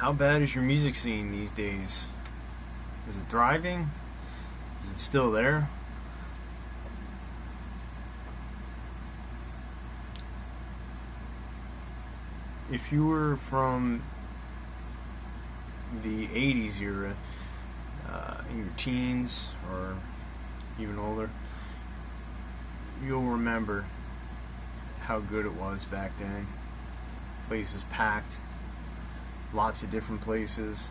How bad is your music scene these days? Is it thriving? Is it still there? If you were from the 80s era, in your teens or even older, you'll remember how good it was back then. Places packed, lots of different places,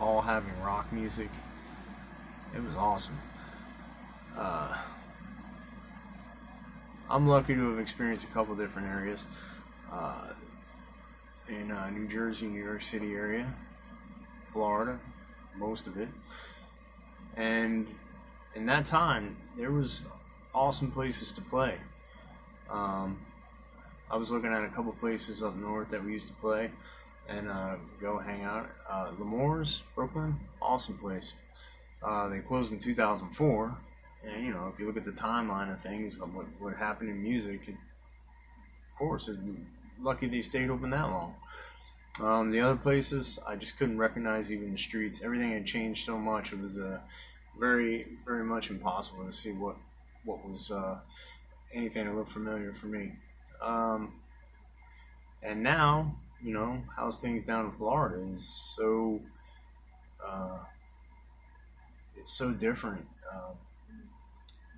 all having rock music. It was awesome. Uh, I'm lucky to have experienced a couple different areas uh, in New Jersey, New York City area, Florida, most of it. And in that time, there was awesome places to play. Um, I was looking at a couple places up north that we used to play and go hang out. Lemore's, Brooklyn, awesome place. They closed in 2004, and if you look at the timeline of things, what happened in music, of course, it's lucky they stayed open that long. The other places, I just couldn't recognize even the streets. Everything had changed so much; it was very, very much impossible to see what was anything that looked familiar for me. Um, and now, how's things down in Florida is so uh, it's so different.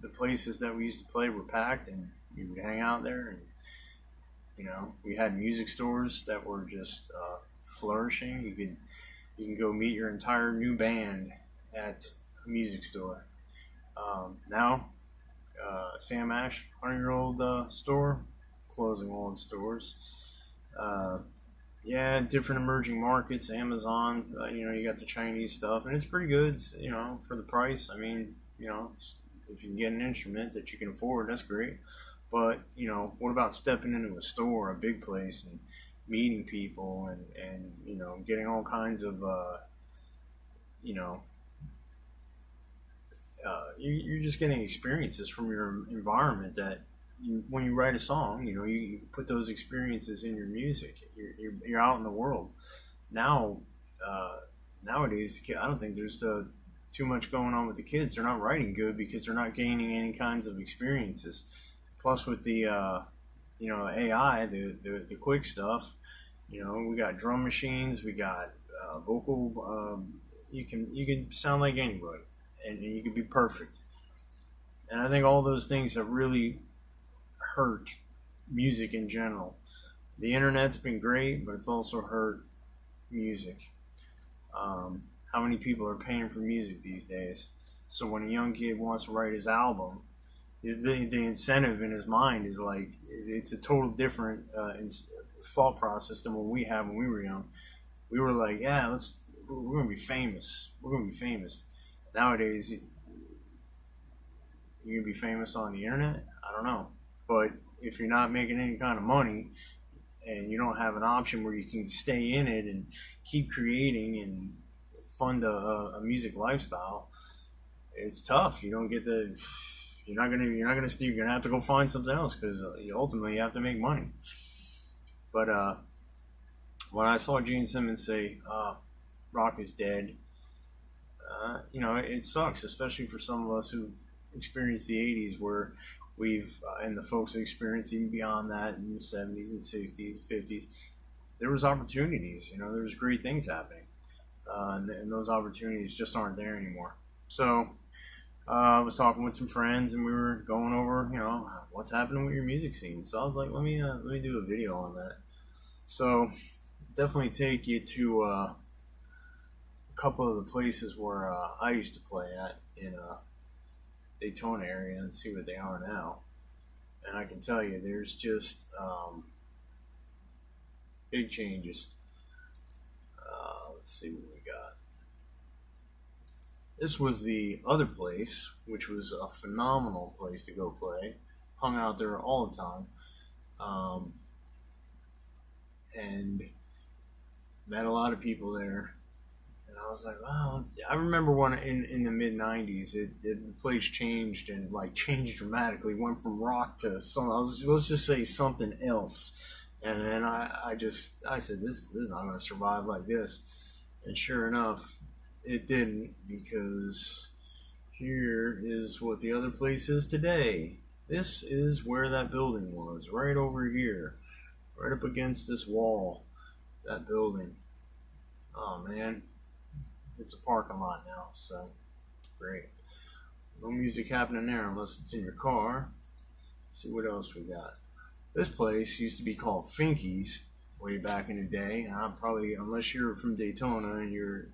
The places that we used to play were packed, and you would hang out there, and we had music stores that were just flourishing. You can go meet your entire new band at a music store. Now, Sam Ash, 100-year-old store, closing all its stores. Uh, yeah, different emerging markets, Amazon. You got the Chinese stuff, and it's pretty good. For the price. I mean, if you can get an instrument that you can afford, that's great. But what about stepping into a store, a big place, and meeting people, and getting all kinds of you know you're just getting experiences from your environment that when you write a song, you put those experiences in your music. You're out in the world. Now, nowadays, I don't think there's too much going on with the kids. They're not writing good because they're not gaining any kinds of experiences. Plus, with the AI, the quick stuff, we got drum machines, we got vocal. You can sound like anybody, and you can be perfect. And I think all those things have really hurt music in general. The internet's been great, but it's also hurt music. How many people are paying for music these days? So when a young kid wants to write his album, the incentive in his mind is like it's a total different thought process than what we had when we were young. We were like, yeah, we're gonna be famous. We're gonna be famous. Nowadays, you're gonna be famous on the internet. I don't know, but if you're not making any kind of money and you don't have an option where you can stay in it and keep creating and fund a music lifestyle, it's tough. You don't get the you're gonna have to go find something else because ultimately you have to make money. But when I saw Gene Simmons say rock is dead, it sucks, especially for some of us who experienced the 80s, where and the folks that experienced even beyond that in the 70s and 60s and 50s, there was opportunities. There was great things happening, and those opportunities just aren't there anymore. So I was talking with some friends, and we were going over, what's happening with your music scene. So I was like, let me do a video on that. So definitely take you to a couple of the places where I used to play at in Daytona area and see what they are now. And I can tell you, there's just big changes. Let's see what we got. This was the other place, which was a phenomenal place to go play. Hung out there all the time. And met a lot of people there. And I was like, wow. I remember when in the mid 90s, the place changed and changed dramatically. Went from rock to let's just say something else. And then I said, this is not going to survive like this. And sure enough, it didn't, because here is what the other place is today. This is where that building was, right over here, right up against this wall, that building. Oh man, it's a parking lot now, so great. No music happening there unless it's in your car. Let's see what else we got. This place used to be called Finky's way back in the day. And I'm probably, unless you're from Daytona and you're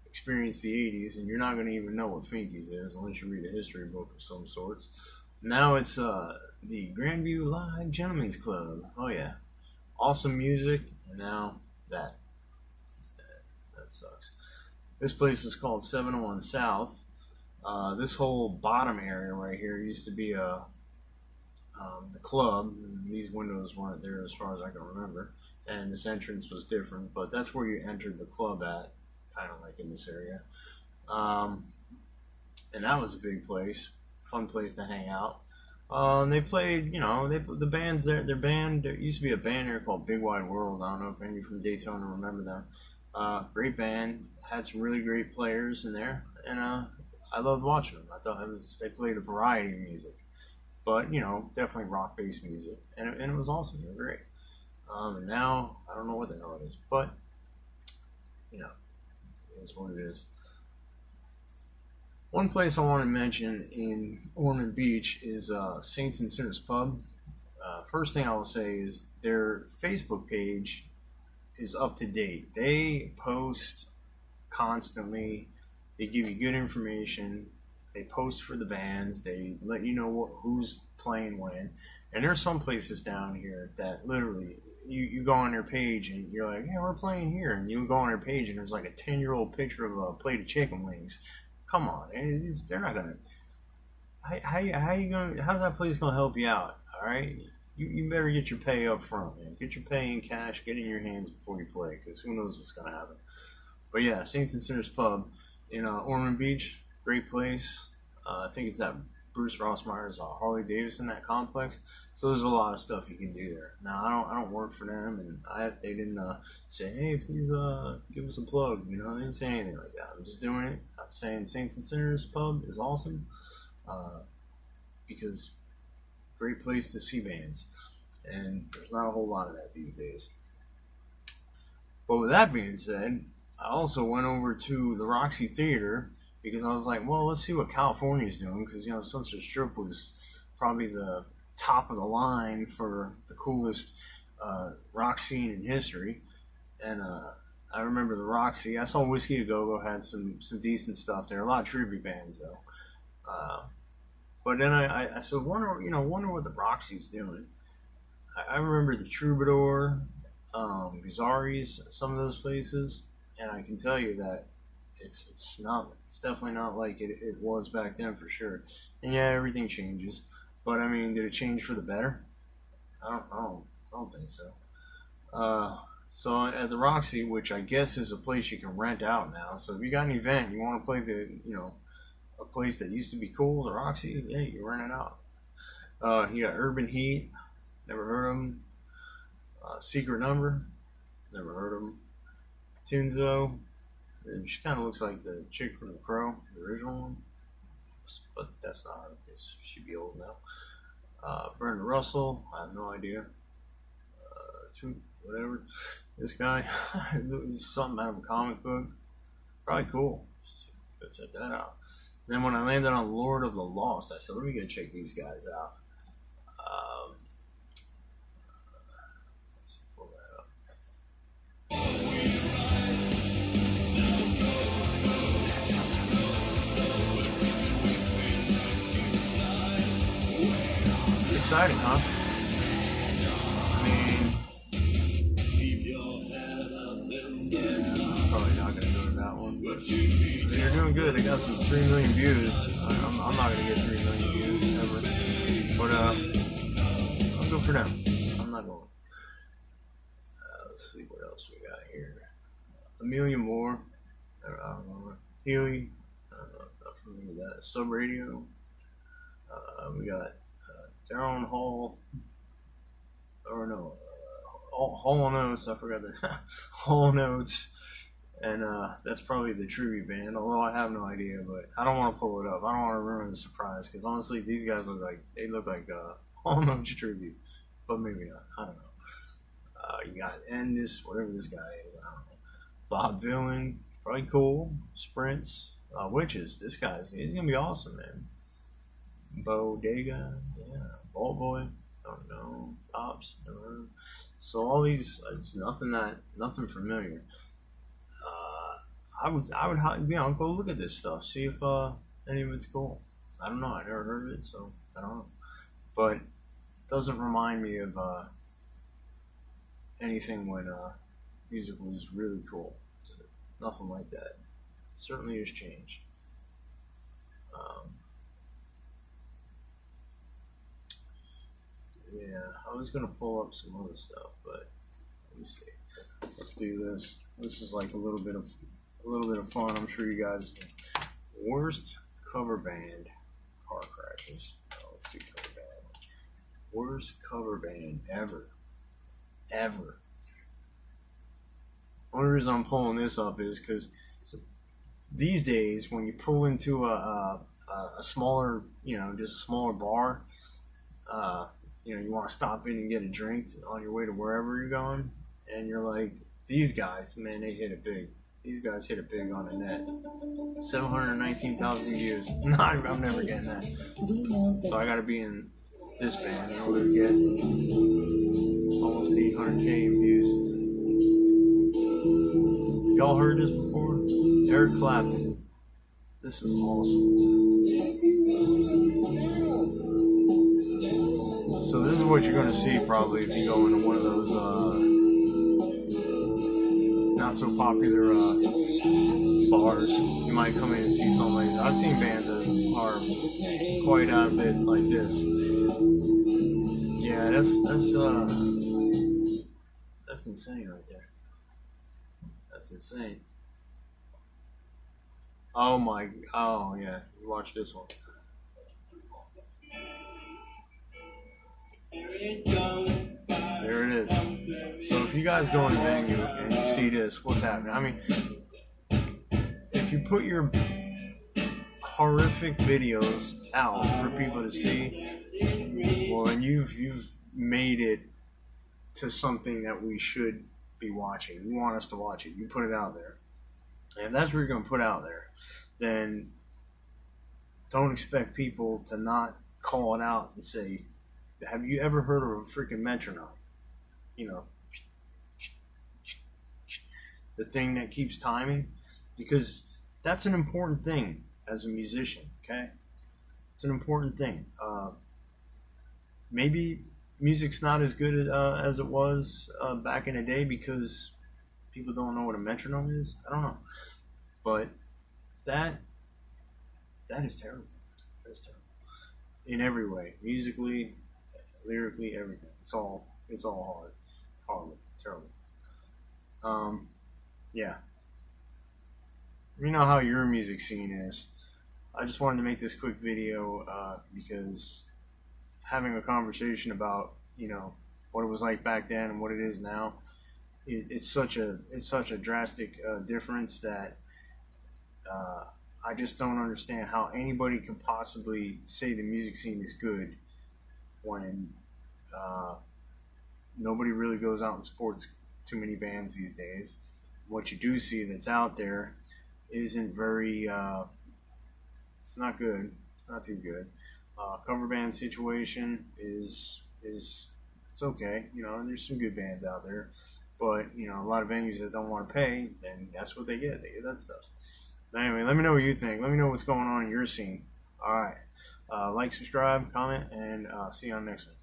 experienced the 80s, and you're not going to even know what Finky's is unless you read a history book of some sorts. Now it's the Grandview Live Gentlemen's Club. Oh yeah, awesome music, and now that sucks. This place was called 701 South. This whole bottom area right here used to be the club. These windows weren't there as far as I can remember, and this entrance was different, but that's where you entered the club at, kind of like in this area. And that was a big place, fun place to hang out. They played, the bands there. There used to be a band there called Big Wide World. I don't know if any from Daytona remember them. Great band, had some really great players in there, and I loved watching them. I thought they played a variety of music, but definitely rock-based music, and it was awesome. They were great. And now I don't know what the hell it is, but it is what it is. One place I want to mention in Ormond Beach is Saints and Sinners Pub. First thing I will say is their Facebook page is up to date. They post constantly. They give you good information. They post for the bands. They let you know who's playing when. And there's some places down here that literally, you go on their page and you're like, yeah, we're playing here. And you go on their page and there's like a 10-year-old picture of a plate of chicken wings. Come on, they're not gonna. How's that place gonna help you out? All right, you better get your pay up front, man. Get your pay in cash, get in your hands before you play, because who knows what's gonna happen. But yeah, Saints and Sinners Pub in Ormond Beach, great place. I think it's at Bruce Rossmeyer's Harley Davidson, that complex. So there's a lot of stuff you can do there. Now I don't work for them, and they didn't say, hey, please give us a plug. They didn't say anything like that. I'm just doing it. I'm saying Saints and Sinners Pub is awesome, because great place to see bands, and there's not a whole lot of that these days. But with that being said, I also went over to the Roxy Theater, because I was like, well, let's see what California's doing, because Sunset Strip was probably the top of the line for the coolest rock scene in history. And I remember the Roxy. I saw Whiskey A Go Go had some decent stuff there. A lot of tribute bands though. But then I said, wonder what the Roxy's doing. I remember the Troubadour, Gazzarri's, some of those places, and I can tell you that it's definitely not like it was back then, for sure. And yeah, everything changes, but I mean, did it change for the better? I don't think so. So at the Roxy, which I guess is a place you can rent out now. So if you got an event, you want to play a place that used to be cool, the Roxy, yeah, you rent it out. You got Urban Heat, never heard of them. Secret Number, never heard of them. Tunzo, she kind of looks like the chick from The Crow, the original one, but that's not her, because she'd be old now. Brenda Russell, I have no idea. Whatever. This guy, something out of a comic book. Probably cool. Go check that out. Then when I landed on Lord of the Lost, I said, let me go check these guys out. Let's pull that up. It's exciting, huh? Probably not going to go to that one. They're doing good. They got some 3 million views. I'm not going to get 3 million views ever. But I'll go for them. I'm not going. Let's see what else we got here. Amelia Moore. I don't know. Healy. Not familiar with that. Sub Radio. We got Darren Hall. Or no. Hall & Oates. I forgot that. Hall & Oates. And that's probably the tribute band, although I have no idea, but I don't want to pull it up. I don't want to ruin the surprise, because honestly, these guys look like Hall & Oates tribute, but maybe not. I don't know. You got Endis, whatever this guy is. I don't know. Bob Dylan, probably cool. Sprints, Witches. He's gonna be awesome, man. Bodega, yeah. Vault Boy, don't know. Tops, never heard. So all these, it's nothing familiar. I would, go look at this stuff, see if any of it's cool. I don't know. I never heard of it, so I don't know. But it doesn't remind me of anything when music was really cool. Nothing like that. Certainly has changed. Yeah, I was gonna pull up some other stuff, but let me see. Let's do this. This is like a little bit of fun. I'm sure you guys. Worst cover band car crashes. Oh, let's do cover band. Worst cover band ever. Only reason I'm pulling this up is because these days, when you pull into a smaller, just a smaller bar, you want to stop in and get a drink on your way to wherever you're going, and you're like, these guys, man, they hit it big. These guys hit it big on the net. 719,000 views. I'm never getting that. So I got to be in this band in order to get almost 800K in views. Y'all heard this before? Eric Clapton. This is awesome. So this is what you're going to see probably if you go into one of those not so popular bars. You might come in and see something like that. I've seen bands that are quite out of it like this. Yeah, that's insane right there. That's insane. Oh yeah, watch this one. There it is. So if you guys go in the venue and you see this, what's happening? I mean, if you put your horrific videos out for people to see, well, and you've made it to something that we should be watching. You want us to watch it. You put it out there. And if that's what you're going to put out there, then don't expect people to not call it out and say, have you ever heard of a freaking metronome? The thing that keeps timing, because that's an important thing as a musician, okay? It's an important thing. Maybe music's not as good as it was back in the day because people don't know what a metronome is. I don't know. But that is terrible. That is terrible. In every way. Musically, lyrically, everything. It's all hard. Horrible. Terrible. Yeah. You know how your music scene is. I just wanted to make this quick video because having a conversation about, what it was like back then and what it is now, it's such a drastic difference that I just don't understand how anybody could possibly say the music scene is good when nobody really goes out and supports too many bands these days. What you do see that's out there isn't very, it's not good. It's not too good. Cover band situation is it's okay. There's some good bands out there, but a lot of venues that don't want to pay, then that's what they get. They get that stuff. But anyway, let me know what you think. Let me know what's going on in your scene. All right, like, subscribe, comment, and see you on the next one.